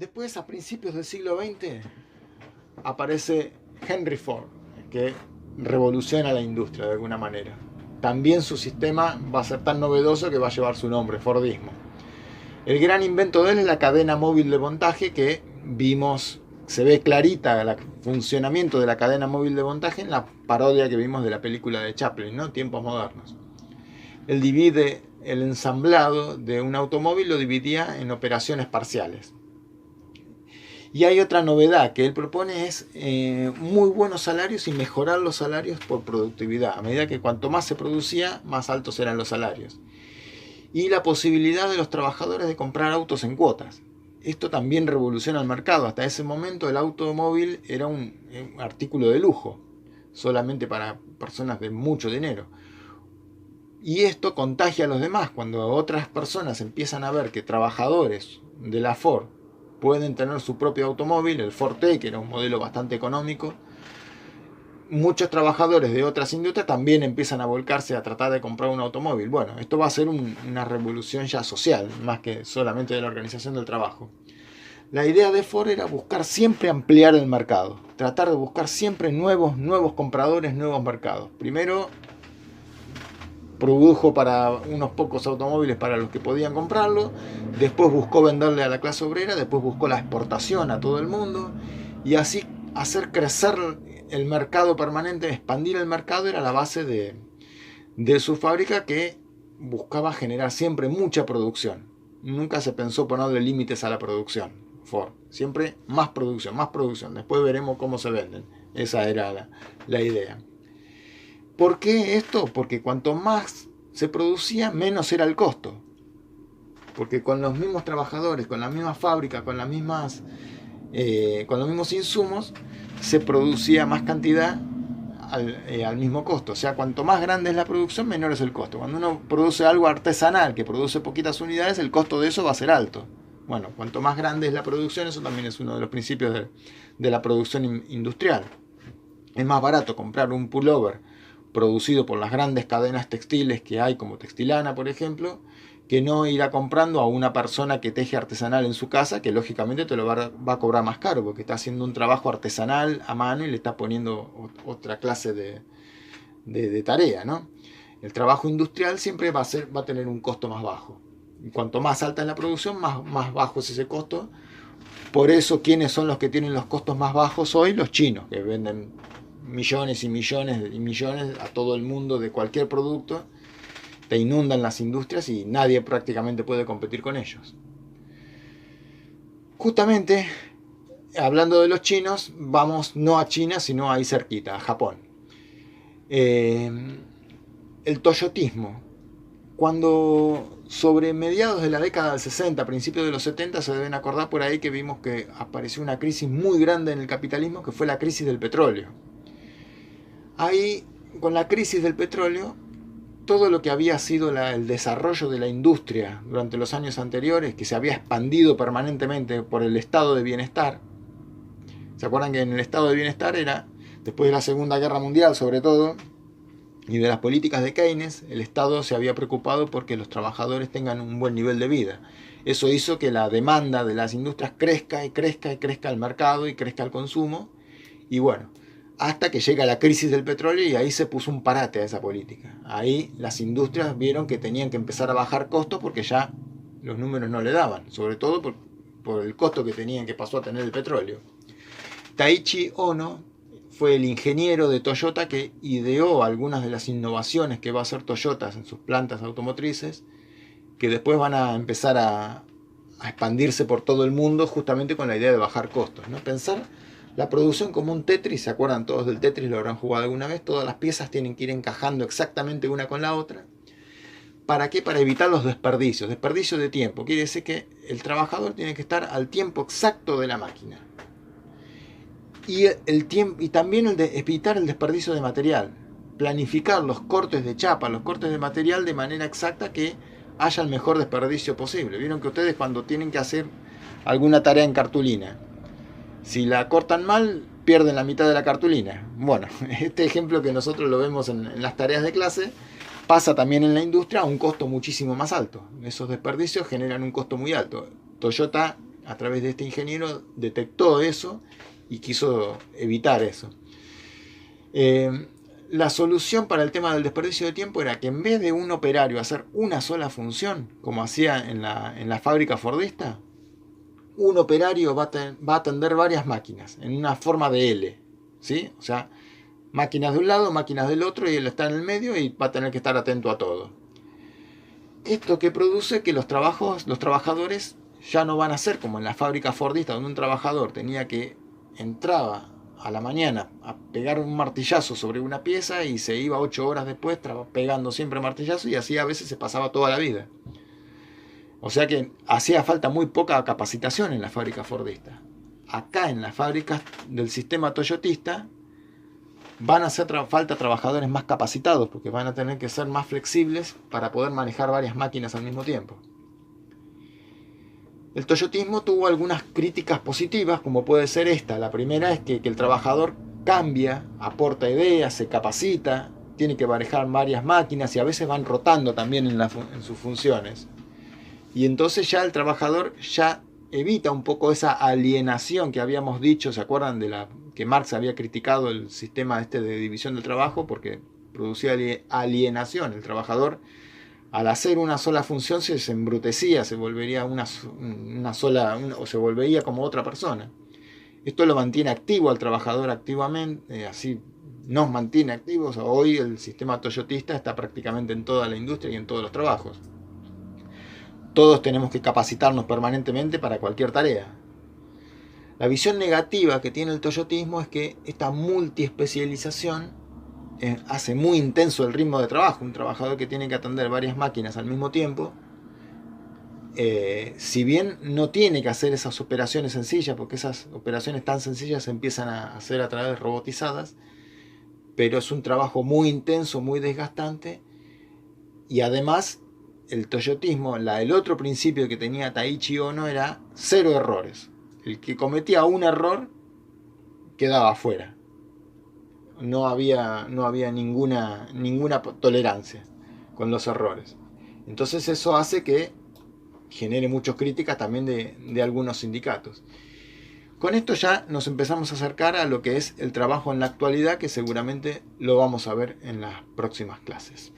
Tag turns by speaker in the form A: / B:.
A: Después, a principios del siglo XX, aparece Henry Ford, que revoluciona la industria de alguna manera. También su sistema va a ser tan novedoso que va a llevar su nombre, Fordismo. El gran invento de él es la cadena móvil de montaje que vimos, se ve clarita el funcionamiento de la cadena móvil de montaje en la parodia que vimos de la película de Chaplin, ¿no? Tiempos modernos. Él divide el ensamblado de un automóvil, lo dividía en operaciones parciales. Y hay otra novedad que él propone es muy buenos salarios y mejorar los salarios por productividad. A medida que cuanto más se producía, más altos eran los salarios. Y la posibilidad de los trabajadores de comprar autos en cuotas. Esto también revoluciona el mercado. Hasta ese momento el automóvil era un artículo de lujo, solamente para personas de mucho dinero. Y esto contagia a los demás. Cuando otras personas empiezan a ver que trabajadores de la Ford pueden tener su propio automóvil, el Ford T, que era un modelo bastante económico, muchos trabajadores de otras industrias también empiezan a volcarse a tratar de comprar un automóvil. Bueno, esto va a ser una revolución ya social, más que solamente de la organización del trabajo. La idea de Ford era buscar siempre ampliar el mercado, tratar de buscar siempre nuevos compradores, nuevos mercados. Primero produjo para unos pocos automóviles para los que podían comprarlo, después buscó venderle a la clase obrera, después buscó la exportación a todo el mundo, y así hacer crecer el mercado permanente, expandir el mercado, era la base de su fábrica, que buscaba generar siempre mucha producción. Nunca se pensó ponerle límites a la producción, Ford. Siempre más producción, después veremos cómo se venden. Esa era la idea. ¿Por qué esto? Porque cuanto más se producía, menos era el costo. Porque con los mismos trabajadores, con la misma fábrica, con los mismos insumos, se producía más cantidad al mismo costo. O sea, cuanto más grande es la producción, menor es el costo. Cuando uno produce algo artesanal que produce poquitas unidades, el costo de eso va a ser alto. Bueno, cuanto más grande es la producción, eso también es uno de los principios de la producción industrial. Es más barato comprar un pullover producido por las grandes cadenas textiles que hay, como Textilana, por ejemplo, que no irá comprando a una persona que teje artesanal en su casa, que lógicamente te lo va a cobrar más caro, porque está haciendo un trabajo artesanal a mano y le está poniendo otra clase de tarea, ¿no? El trabajo industrial siempre va a tener un costo más bajo. Y cuanto más alta es la producción, más bajo es ese costo. Por eso, ¿quiénes son los que tienen los costos más bajos hoy? Los chinos, que venden millones y millones y millones a todo el mundo de cualquier producto, te inundan las industrias y nadie prácticamente puede competir con ellos. Justamente, hablando de los chinos, vamos no a China, sino ahí cerquita, a Japón. El toyotismo. Cuando sobre mediados de la década del 60, principios de los 70, se deben acordar por ahí que vimos que apareció una crisis muy grande en el capitalismo, que fue la crisis del petróleo. Ahí, con la crisis del petróleo, todo lo que había sido el desarrollo de la industria durante los años anteriores, que se había expandido permanentemente por el estado de bienestar. ¿Se acuerdan que en el estado de bienestar era, después de la Segunda Guerra Mundial sobre todo, y de las políticas de Keynes, el Estado se había preocupado porque los trabajadores tengan un buen nivel de vida? Eso hizo que la demanda de las industrias crezca y crezca y crezca el mercado y crezca el consumo. Y bueno, hasta que llega la crisis del petróleo y ahí se puso un parate a esa política. Ahí las industrias vieron que tenían que empezar a bajar costos porque ya los números no le daban, sobre todo por el costo que tenían, que pasó a tener el petróleo. Taiichi Ohno fue el ingeniero de Toyota que ideó algunas de las innovaciones que va a hacer Toyota en sus plantas automotrices, que después van a empezar a expandirse por todo el mundo justamente con la idea de bajar costos, ¿no? Pensar la producción como un Tetris, ¿se acuerdan todos del Tetris? Lo habrán jugado alguna vez. Todas las piezas tienen que ir encajando exactamente una con la otra. ¿Para qué? Para evitar los desperdicios. Desperdicio de tiempo. Quiere decir que el trabajador tiene que estar al tiempo exacto de la máquina. Y también evitar el desperdicio de material. Planificar los cortes de chapa, los cortes de material de manera exacta, que haya el mejor desperdicio posible. Vieron que ustedes, cuando tienen que hacer alguna tarea en cartulina, si la cortan mal, pierden la mitad de la cartulina. Bueno, este ejemplo que nosotros lo vemos en las tareas de clase, pasa también en la industria a un costo muchísimo más alto. Esos desperdicios generan un costo muy alto. Toyota a través de este ingeniero, detectó eso y quiso evitar eso. La solución para el tema del desperdicio de tiempo era que en vez de un operario hacer una sola función, como hacía en la fábrica fordista, un operario va a atender varias máquinas en una forma de L, ¿sí? O sea, máquinas de un lado, máquinas del otro, y él está en el medio y va a tener que estar atento a todo. Esto que produce que los trabajadores ya no van a ser como en la fábrica fordista, donde un trabajador tenía que entraba a la mañana a pegar un martillazo sobre una pieza y se iba 8 horas después pegando siempre martillazo, y así a veces se pasaba toda la vida. O sea que hacía falta muy poca capacitación en la fábrica fordista. Acá en las fábricas del sistema toyotista van a hacer falta trabajadores más capacitados, porque van a tener que ser más flexibles para poder manejar varias máquinas al mismo tiempo. El toyotismo tuvo algunas críticas positivas, como puede ser esta. La primera es que el trabajador cambia, aporta ideas, se capacita, tiene que manejar varias máquinas y a veces van rotando también en sus funciones. Y entonces ya el trabajador ya evita un poco esa alienación que habíamos dicho. ¿Se acuerdan de que Marx había criticado el sistema este de división del trabajo? Porque producía alienación. El trabajador, al hacer una sola función, se embrutecía, se volvería o se volvería como otra persona. Esto lo mantiene activo al trabajador activamente, así nos mantiene activos. Hoy el sistema toyotista está prácticamente en toda la industria y en todos los trabajos. Todos tenemos que capacitarnos permanentemente para cualquier tarea. La visión negativa que tiene el toyotismo es que esta multiespecialización hace muy intenso el ritmo de trabajo. Un trabajador que tiene que atender varias máquinas al mismo tiempo, si bien no tiene que hacer esas operaciones sencillas, porque esas operaciones tan sencillas se empiezan a hacer a través de robotizadas, pero es un trabajo muy intenso, muy desgastante, y además el toyotismo, el otro principio que tenía Taiichi Ohno era 0 errores. El que cometía un error quedaba afuera. No había ninguna tolerancia con los errores. Entonces eso hace que genere muchas críticas también de algunos sindicatos. Con esto ya nos empezamos a acercar a lo que es el trabajo en la actualidad, que seguramente lo vamos a ver en las próximas clases.